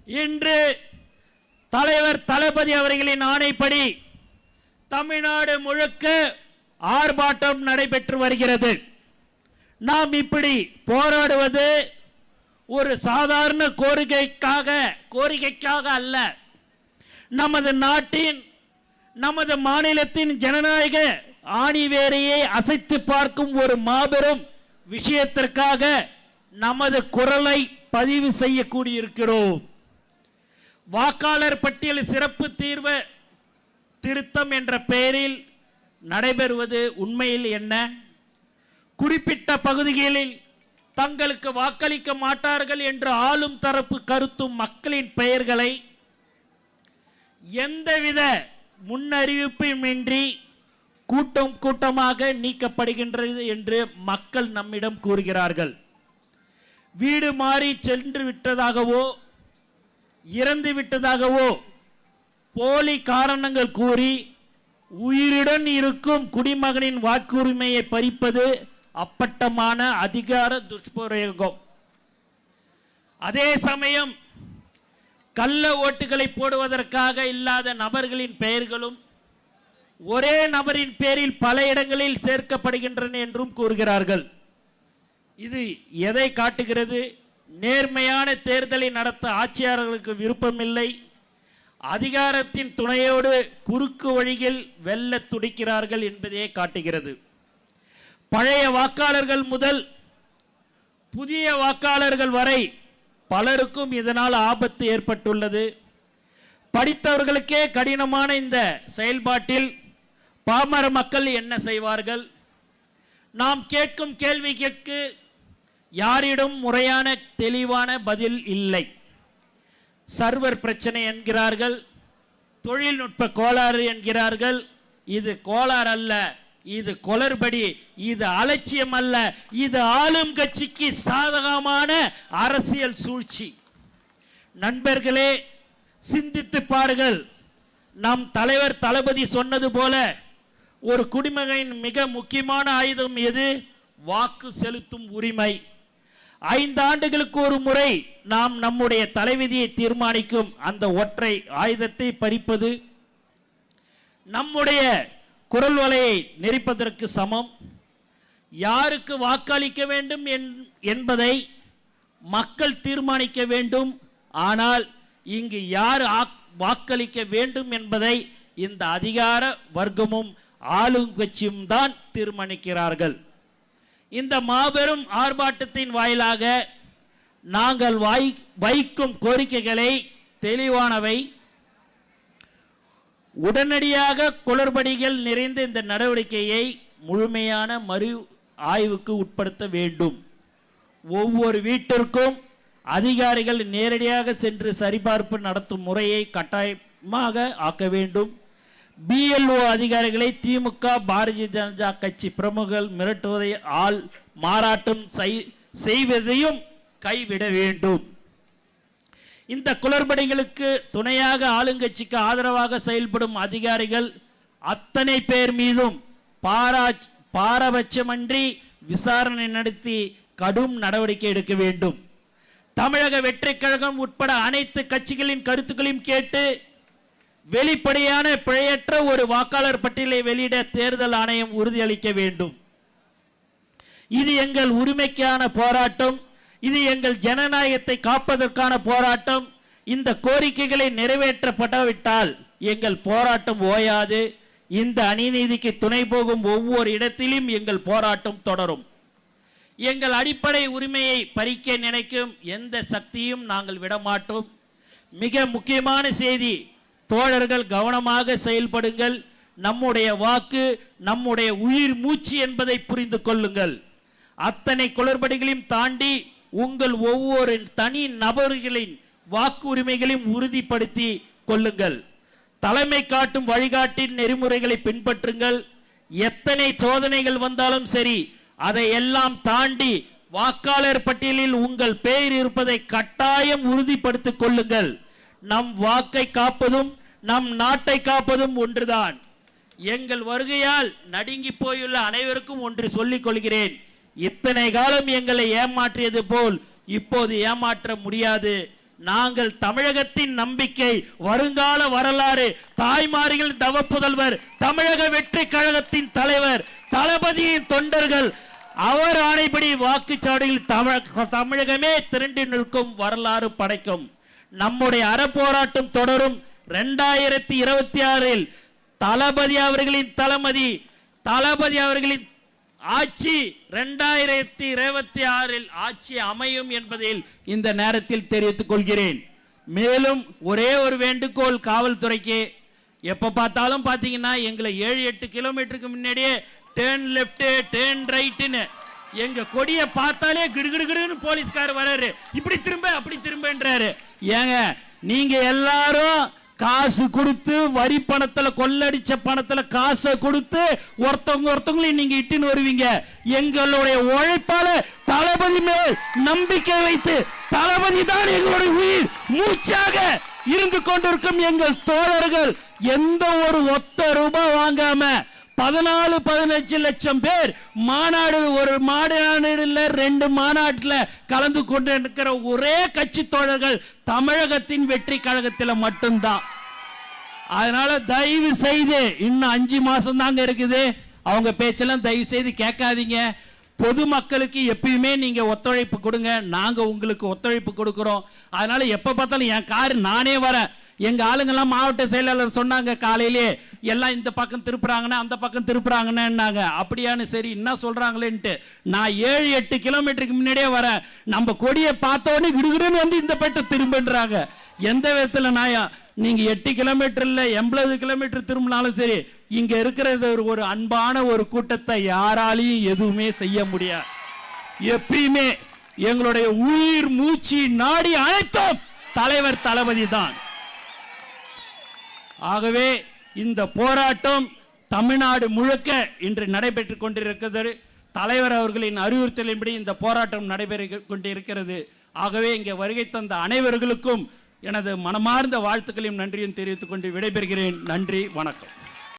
இன்று தலைவர் தளபதி அவர்களின் ஆணைப்படி தமிழ்நாடு முழுக்க ஆர்ப்பாட்டம் நடைபெற்று வருகிறது. நாம் இப்படி போராடுவது ஒரு சாதாரண கோரிக்கைக்காக அல்ல, நமது நாட்டின் நமது மாநிலத்தின் ஜனநாயக ஆணிவேரையை அசைத்து பார்க்கும் ஒரு மாபெரும் விஷயத்திற்காக நமது குரலை பதிவு செய்யக்கூடியிருக்கிறோம். வாக்காளர் பட்டியல் சிறப்பு தீர்வு திருத்தம் என்ற பெயரில் நடைபெறுவது உண்மையில் என்ன? குறிப்பிட்ட பகுதிகளில் தங்களுக்கு வாக்களிக்க மாட்டார்கள் என்று ஆளும் தரப்பு கருத்தும் மக்களின் பெயர்களை எந்தவித முன்னறிவிப்புமின்றி கூட்டமாக நீக்கப்படுகின்றது என்று மக்கள் நம்மிடம் கூறுகிறார்கள். வீடு மாறி சென்று விட்டதாகவோ இறந்து விட்டதாகவோ போலி காரணங்கள் கூறி உயிருடன் இருக்கும் குடிமகனின் வாக்குரிமையை பறிப்பது அப்பட்டமான அதிகார துஷ்பிரயோகம். அதே சமயம் கள்ள ஓட்டுகளை போடுவதற்காக இல்லாத நபர்களின் பெயர்களும் ஒரே நபரின் பேரில் பல இடங்களில் சேர்க்கப்படுகின்றன என்றும் கூறுகிறார்கள். இது எதை காட்டுகிறது? நேர்மையான தேர்தலை நடத்த ஆட்சியாளர்களுக்கு விருப்பமில்லை, அதிகாரத்தின் துணையோடு குறுக்கு வழியில் வெல்ல துடிக்கிறார்கள் என்பதையே காட்டுகிறது. பழைய வாக்காளர்கள் முதல் புதிய வாக்காளர்கள் வரை பலருக்கும் இதனால் ஆபத்து ஏற்பட்டுள்ளது. படித்தவர்களுக்கே கடினமான இந்த செயல்பாட்டில் பாமர மக்கள் என்ன செய்வார்கள்? நாம் கேட்கும் கேள்விக்கு யாரிடம் முறையான தெளிவான பதில் இல்லை. சர்வர் பிரச்சனை என்கிறார்கள், தொழில்நுட்ப கோளாறு என்கிறார்கள். இது கோளாறு அல்ல, இது குளறுபடி, இது அலட்சியம் அல்ல, இது ஆளும் கட்சிக்கு சாதகமான அரசியல் சூழ்ச்சி. நண்பர்களே, சிந்தித்து பாருங்கள். நம் தலைவர் தளபதி சொன்னது போல ஒரு குடிமகனின் மிக முக்கியமான ஆயுதம் எது? வாக்கு செலுத்தும் உரிமை. 5 ஆண்டுகளுக்கு ஒரு முறை நாம் நம்முடைய தலைவிதியை தீர்மானிக்கும் அந்த ஒற்றை ஆயுதத்தை பறிப்பது நம்முடைய குரல் வலையை நெரிப்பதற்கு சமம். யாருக்கு வாக்களிக்க வேண்டும் என்பதை மக்கள் தீர்மானிக்க வேண்டும். ஆனால் இங்கு யார் வாக்களிக்க வேண்டும் என்பதை இந்த அதிகார வர்க்கமும் ஆளுங்கட்சியும் தான் தீர்மானிக்கிறார்கள். இந்த மாபெரும் ஆர்ப்பாட்டத்தின் வாயிலாக நாங்கள் வைக்கும் கோரிக்கைகளை தெளிவானவை. உடனடியாக குளறுபடிகள் நிறைந்த இந்த நடவடிக்கையை முழுமையான மறு ஆய்வுக்கு உட்படுத்த வேண்டும். ஒவ்வொரு வீட்டிற்கும் அதிகாரிகள் நேரடியாக சென்று சரிபார்ப்பு நடத்தும் முறையை கட்டாயமாக ஆக்க வேண்டும். BLO அதிகாரிகளை திமுக பாரதிய ஜனதா கட்சி பிரமுகர்கள் மிரட்டுவதை மாறாட்டம் செய்வதையும் கைவிட வேண்டும். இந்த குளறுபடிகளுக்கு துணையாக ஆளுங்கட்சிக்கு ஆதரவாக செயல்படும் அதிகாரிகள் அத்தனை பேர் மீதும் பாரபட்சமின்றி விசாரணை நடத்தி கடும் நடவடிக்கை எடுக்க வேண்டும். தமிழக வெற்றிக் கழகம் உட்பட அனைத்து கட்சிகளின் கருத்துக்களையும் கேட்டு வெளிப்படையான பிழையற்ற ஒரு வாக்காளர் பட்டியலை வெளியிட தேர்தல் ஆணையம் உறுதியளிக்க வேண்டும். இது எங்கள் உரிமைக்கான போராட்டம், இது எங்கள் ஜனநாயகத்தை காப்பதற்கான போராட்டம். இந்த கோரிக்கைகளை நிறைவேற்றப்படாவிட்டால் எங்கள் போராட்டம் ஓயாது. இந்த அநீதிக்கு துணை போகும் ஒவ்வொரு இடத்திலும் எங்கள் போராட்டம் தொடரும். எங்கள் அடிப்படை உரிமையை பறிக்க நினைக்கும் எந்த சக்தியும் நாங்கள் விடமாட்டோம். மிக முக்கியமான செய்தி, தோழர்கள் கவனமாக செயல்படுங்கள். நம்முடைய வாக்கு நம்முடைய உயிர் மூச்சு என்பதை புரிந்து கொள்ளுங்கள். அத்தனை குளறுபடிகளையும் தாண்டி உங்கள் ஒவ்வொரு தனி நபர்களின் வாக்கு உரிமைகளையும் உறுதிப்படுத்தி கொள்ளுங்கள். தலைமை காட்டும் வழிகாட்டின் நெறிமுறைகளை பின்பற்றுங்கள். எத்தனை சோதனைகள் வந்தாலும் சரி, அதை எல்லாம் தாண்டி வாக்காளர் பட்டியலில் உங்கள் பெயர் இருப்பதை கட்டாயம் உறுதிப்படுத்திக் கொள்ளுங்கள். நம் வாக்கை காப்பதும் நம் நாட்டை காப்பதும் ஒன்றுதான். எங்கள் வருகையால் நடுங்கி போயுள்ள அனைவருக்கும் ஒன்று சொல்லிக் கொள்கிறேன். இத்தனை காலம் எங்களை ஏமாற்றியது போல் இப்போது ஏமாற்ற முடியாது. நாங்கள் தமிழகத்தின் நம்பிக்கை, வருங்கால வரலாறு, தாய்மார்கள் தவப்புதல்வர், தமிழக வெற்றி கழகத்தின் தலைவர், தளபதியின் தொண்டர்கள், அவர் ஆணைப்படி வாக்குச்சாவடியில் தமிழகமே திரண்டு நிற்கும், வரலாறு படைக்கும். நம்முடைய அறப்போராட்டம் தொடரும். 2026 தளபதி அவர்களின் தளபதி அவர்களின் ஆட்சி 2026 ஆட்சி அமையும் என்பதில் இந்த நேரத்தில் தெரிவித்துக் கொள்கிறேன். மேலும் ஒரே ஒரு வேண்டுகோள் காவல்துறைக்கு, எப்ப பார்த்தாலும் பாத்தீங்கன்னா எங்களை 7-8 கிலோமீட்டருக்கு முன்னாடியே டேர்ன் லெஃப்ட் டேர்ன் ரைட்னு எங்க கொடியை பார்த்தாலே கிடுகிடுன்னு போலீஸ்கார் வராரு, இப்படி திரும்ப அப்படி திரும்பன்றாரு. ஏங்க நீங்க எல்லாரும் காசு கொடுத்து வரி பணத்துல கொள்ளடிச்ச பணத்துல காசை கொடுத்து ஒருத்தவங்களையும் நீங்க இட்டுன்னு வருவீங்க. எங்களுடைய உழைப்பால தளபதி மேல் நம்பிக்கை வைத்து, தளபதி தான் எங்களுடைய உயிர் மூச்சாக இருந்து கொண்டிருக்கும் எங்கள் தோழர்கள் எந்த ஒரு ஒத்த ரூபாய் வாங்காம 14-15 லட்சம் பேர் மாநாடு, ஒரு மாநாடுல 2 மாநாட்டில் கலந்து கொண்டிருக்கிற ஒரே கட்சி தோழர்கள் தமிழகத்தின் வெற்றி கழகத்தில் மட்டும்தான். அதனால தயவு செய்து இன்னும் 5 மாசம் தாங்க இருக்குது, அவங்க பேச்செல்லாம் தயவு செய்து கேட்காதீங்க. பொதுமக்களுக்கு எப்பயுமே நீங்க ஒத்துழைப்பு கொடுங்க, நாங்க உங்களுக்கு ஒத்துழைப்பு கொடுக்கிறோம். அதனால எப்ப பார்த்தாலும் என் கார் நானே வரேன். எங்க ஆளுங்கெல்லாம் மாவட்ட செயலாளர் சொன்னாங்க காலையிலே, எல்லாம் இந்த பக்கம் திருப்புறாங்கன்னா அந்த பக்கம் திருப்புறாங்கன்னாங்க. அப்படியானு சரி என்ன சொல்றாங்களேன்ட்டு நான் 7-8 கிலோமீட்டருக்கு முன்னாடியே வரேன். நம்ம கொடியை பார்த்த உடனே கிடுகிடுன்னு வந்து இந்த பட்டு திரும்புன்றாங்க. எந்த விதத்துல நாயா? நீங்க 8 கிலோமீட்டர் இல்ல 80 கிலோமீட்டர் திரும்பினாலும் சரி, இங்க இருக்கிறது ஒரு அன்பான ஒரு கூட்டத்தை யாராலையும் எதுவுமே செய்ய முடியாது. எப்பயுமே எங்களுடைய உயிர் மூச்சு நாடி அனைத்தும் தலைவர் தளபதி தான். ஆகவே இந்த போராட்டம் தமிழ்நாடு முழுக்க இன்று நடைபெற்றுக் கொண்டிருக்கிறது. தலைவர் அவர்களின் அறிவுறுத்தலின்படி இந்த போராட்டம் நடைபெற்றுக் கொண்டிருக்கிறது. ஆகவே இங்கே வருகை தந்த அனைவர்களுக்கும் எனது மனமார்ந்த வாழ்த்துக்களையும் நன்றியும் தெரிவித்துக் கொண்டு விடைபெறுகிறேன். நன்றி, வணக்கம்.